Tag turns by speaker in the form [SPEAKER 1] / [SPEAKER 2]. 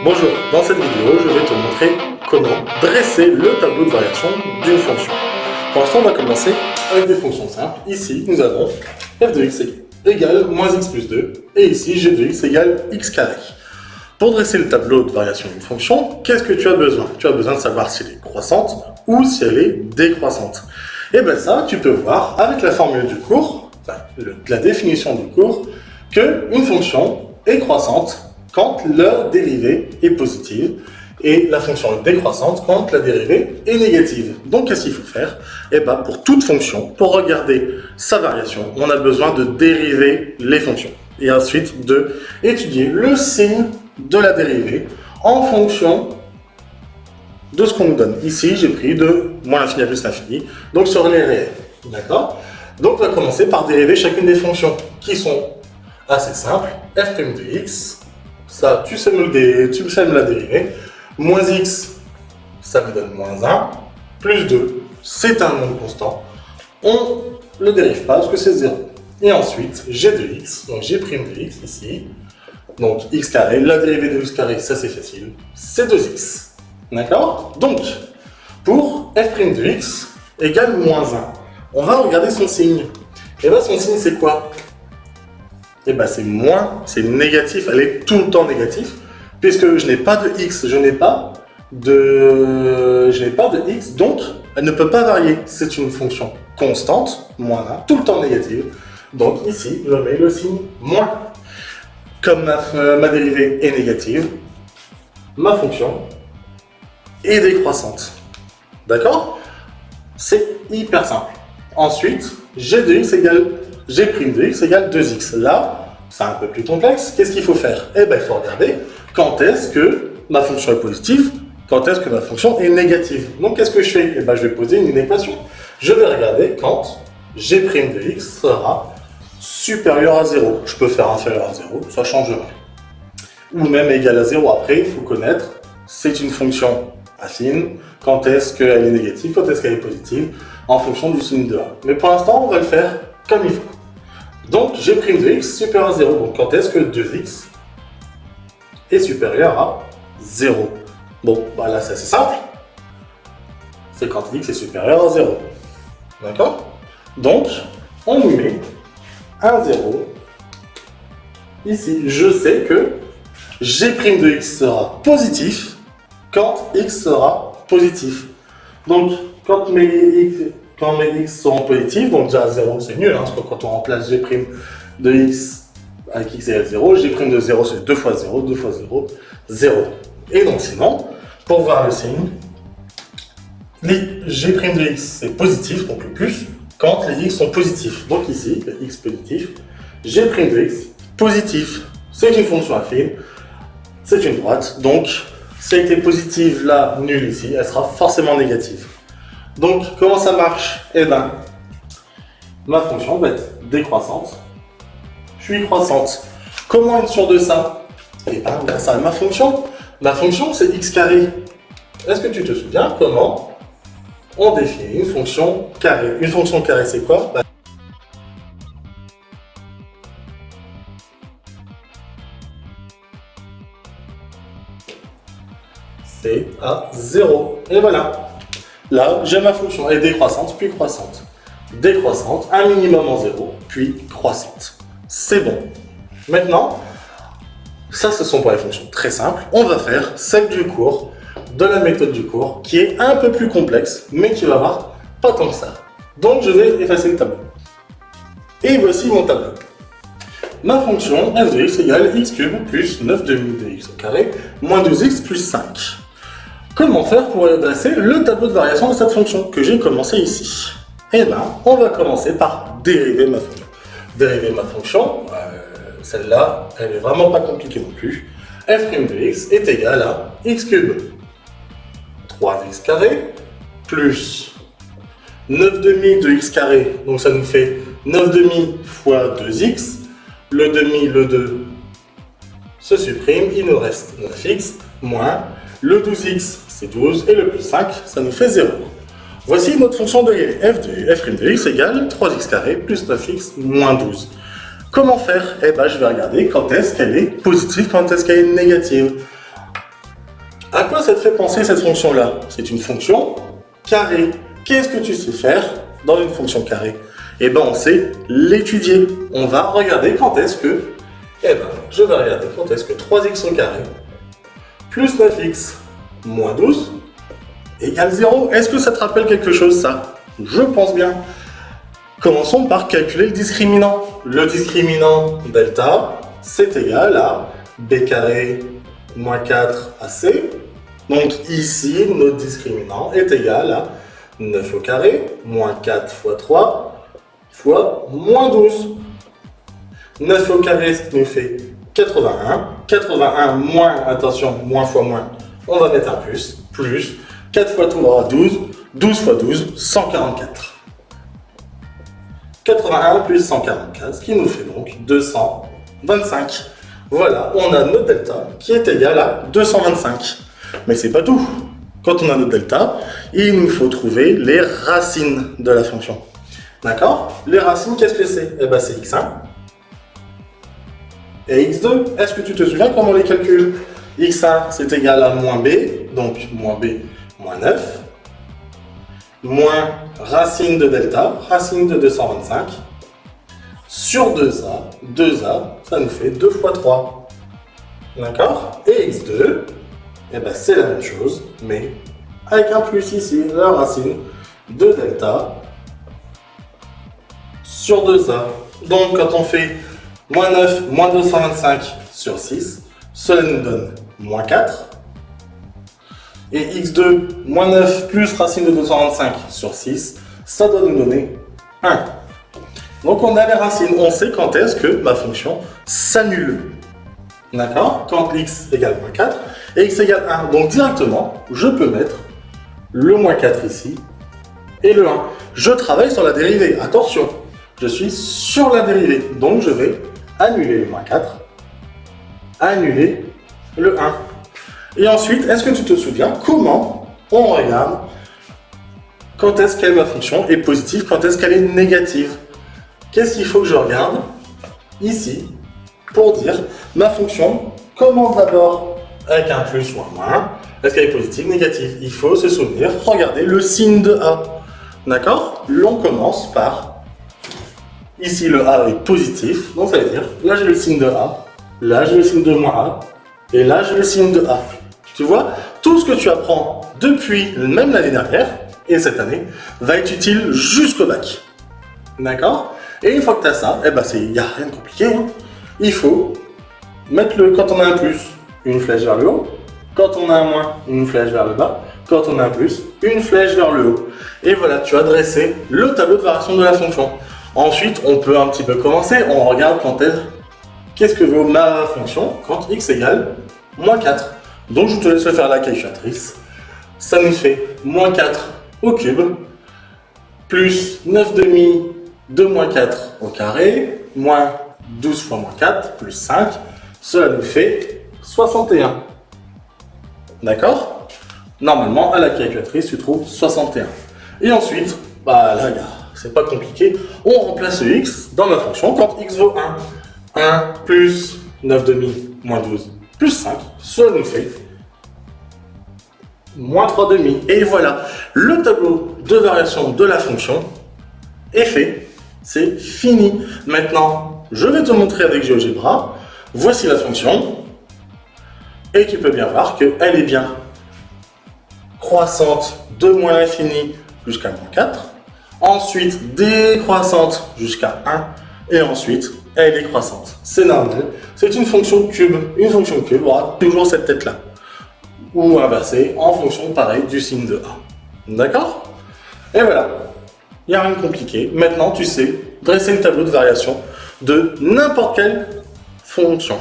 [SPEAKER 1] Bonjour, dans cette vidéo, je vais te montrer comment dresser le tableau de variation d'une fonction. Pour l'instant, on va commencer avec des fonctions simples. Ici, nous avons f de x égale moins x plus 2, et ici, g de x égale x carré. Pour dresser le tableau de variation d'une fonction, qu'est-ce que tu as besoin? Tu as besoin de savoir si elle est croissante ou si elle est décroissante. Et bien ça, tu peux voir avec la formule du cours, la définition du cours, qu'une fonction est croissante quand la dérivée est positive et la fonction est décroissante quand la dérivée est négative. Donc, qu'est-ce qu'il faut faire? Eh bien, pour toute fonction, pour regarder sa variation, on a besoin de dériver les fonctions et ensuite d'étudier le signe de la dérivée en fonction de ce qu'on nous donne. Ici, j'ai pris de moins l'infini à plus l'infini, donc sur les réels. D'accord? Donc, on va commencer par dériver chacune des fonctions qui sont assez simples. F' de x, ça, tu sais me la dériver. Moins x, ça me donne moins 1. Plus 2, c'est un nombre constant. On ne le dérive pas parce que c'est 0. Et ensuite, g de x, donc g' de x ici. Donc x carré, la dérivée de x carré, ça c'est facile, c'est 2x. D'accord? Donc, pour f' de x égale moins 1, on va regarder son signe. Et bien son signe c'est quoi? Et bien c'est moins, c'est négatif, elle est tout le temps négative, puisque je n'ai pas de x, je n'ai pas de x, donc elle ne peut pas varier. C'est une fonction constante, moins 1, tout le temps négative. Donc ici, je mets le signe moins. Comme ma dérivée est négative, ma fonction est décroissante. D'accord? C'est hyper simple. Ensuite, g de x égale g' de x égale 2x. Là, c'est un peu plus complexe. Qu'est-ce qu'il faut faire? Eh bien, il faut regarder quand est-ce que ma fonction est positive, quand est-ce que ma fonction est négative. Donc, qu'est-ce que je fais? Eh bien, je vais poser une équation. Je vais regarder quand g' de x sera supérieur à 0. Je peux faire inférieur à 0, ça change rien. Ou même égal à 0. Après, il faut connaître, c'est une fonction affine. Quand est-ce qu'elle est négative, quand est-ce qu'elle est positive, en fonction du signe de a. Mais pour l'instant, on va le faire comme il faut. Donc, g' de x supérieur à 0. Donc, quand est-ce que 2x est supérieur à 0? Bon, bah là, c'est assez simple. C'est quand x est supérieur à 0. D'accord? Donc, on nous met un 0. Ici, je sais que g' de x sera positif quand x sera positif. Donc, quand mes x seront positifs, donc déjà 0 c'est nul, hein, parce que quand on remplace g' de x avec x égale 0, g' de 0 c'est 2 fois 0, 2 fois 0, 0. Et donc sinon, pour voir le signe, g' de x c'est positif, donc le plus, quand les x sont positifs. Donc ici, le x positif, g' de x positif, c'est une fonction affine, c'est une droite, donc si elle était positive là, nulle ici, elle sera forcément négative. Donc comment ça marche? Eh bien, ma fonction va être décroissante, puis croissante. Comment être sûr de ça? Eh bien, ça ma fonction. Ma fonction c'est x carré. Est-ce que tu te souviens comment on définit une fonction carrée? Une fonction carrée, c'est quoi? C'est à 0. Et voilà. Là, j'ai ma fonction. Elle est décroissante, puis croissante. Décroissante, un minimum en 0, puis croissante. C'est bon. Maintenant, ça, ce sont pour les fonctions très simples. On va faire celle du cours, de la méthode du cours, qui est un peu plus complexe, mais qui va voir pas tant que ça. Donc, je vais effacer le tableau. Et voici mon tableau. Ma fonction f de x égale x cube plus 9 demi de x au carré moins 12x plus 5. Comment faire pour dresser le tableau de variation de cette fonction que j'ai commencé ici? Eh bien, on va commencer par dériver ma fonction. Dériver ma fonction, celle-là, elle est vraiment pas compliquée non plus. f' de x est égal à x cube 3x carré plus 9 demi de x carré, donc ça nous fait 9 demi fois 2x. Le demi, le 2 se supprime, il nous reste 9x moins le 12x, c'est 12, et le plus 5, ça nous fait 0. Voici notre fonction dérivée. f' de x égale 3x carré plus 9x moins 12. Comment faire? Eh bien, je vais regarder quand est-ce qu'elle est positive, quand est-ce qu'elle est négative. quoi ça te fait penser cette fonction-là? C'est une fonction carrée. Qu'est-ce que tu sais faire dans une fonction carrée? Eh bien, on sait l'étudier. On va regarder quand est-ce que... Eh bien, je vais regarder quand est-ce que 3x au carré plus 9x moins 12 égale 0. Est-ce que ça te rappelle quelque chose, ça? Je pense bien. Commençons par calculer le discriminant. Le discriminant delta, c'est égal à b carré moins 4 ac. Donc ici, notre discriminant est égal à 9 au carré moins 4 fois 3 fois moins 12. 9 au carré, ce qui nous fait 81. 81 moins, attention, moins fois moins, on va mettre un plus. Plus 4 fois 3, 12. 12 fois 12, 144. 81 plus 144, ce qui nous fait donc 225. Voilà, on a notre delta qui est égal à 225. Mais c'est pas tout. Quand on a notre delta, il nous faut trouver les racines de la fonction. D'accord? Les racines, qu'est-ce que c'est? Eh bien, c'est x1 et x2. Est-ce que tu te souviens comment on les calcule? x1, c'est égal à moins b, donc moins b, moins 9. Moins racine de delta, racine de 225, sur 2a, 2a, ça nous fait 2 fois 3. D'accord? Et x2, eh ben c'est la même chose, mais avec un plus ici, la racine de delta sur 2a. Donc quand on fait moins 9, moins 225 sur 6, cela nous donne moins 4. Et x2, moins 9 plus racine de 225 sur 6, ça doit nous donner 1. Donc on a les racines, on sait quand est-ce que ma fonction s'annule. D'accord? Quand x égale moins 4 et x égale 1. Donc directement, je peux mettre le moins 4 ici et le 1. Je travaille sur la dérivée, attention, je suis sur la dérivée. Donc je vais annuler le moins 4, annuler le 1. Et ensuite, est-ce que tu te souviens comment on regarde quand est-ce que ma fonction est positive, quand est-ce qu'elle est négative? Qu'est-ce qu'il faut que je regarde ici pour dire ma fonction commence d'abord avec un plus ou un moins. Est-ce qu'elle est positive, négative? Il faut se souvenir, regardez le signe de A. D'accord? L'on commence par, ici le A est positif, donc ça veut dire, là j'ai le signe de A, là j'ai le signe de moins A, et là j'ai le signe de A. Tu vois, tout ce que tu apprends depuis même l'année dernière et cette année va être utile jusqu'au bac. D'accord? Et une fois que tu as ça, eh ben il n'y a rien de compliqué. Hein. Il faut mettre quand on a un plus, une flèche vers le haut. Quand on a un moins, une flèche vers le bas. Quand on a un plus, une flèche vers le haut. Et voilà, tu as dressé le tableau de variation de la fonction. Ensuite, on peut un petit peu commencer. On regarde qu'est-ce que vaut ma fonction quand x égale moins 4. Donc je te laisse faire la calculatrice. Ça nous fait moins 4 au cube, plus 9 demi de moins 4 au carré, moins 12 fois moins 4, plus 5. Cela nous fait 61. D'accord? Normalement, à la calculatrice, tu trouves 61. Et ensuite, bah là, c'est pas compliqué. On remplace le x dans ma fonction quand x vaut 1. 1 plus 9 demi moins 12 plus 5, cela nous fait moins 3 demi. Et voilà, le tableau de variation de la fonction est fait. C'est fini. Maintenant, je vais te montrer avec GeoGebra. Voici la fonction. Et tu peux bien voir qu'elle est bien croissante de moins l'infini jusqu'à moins 4. Ensuite, décroissante jusqu'à 1. Et ensuite, elle est croissante. C'est normal. C'est une fonction cube. Une fonction cube aura toujours cette tête-là. Ou inversée en fonction, pareil, du signe de A. D'accord? Et voilà. Il n'y a rien de compliqué. Maintenant, tu sais dresser le tableau de variation de n'importe quelle fonction.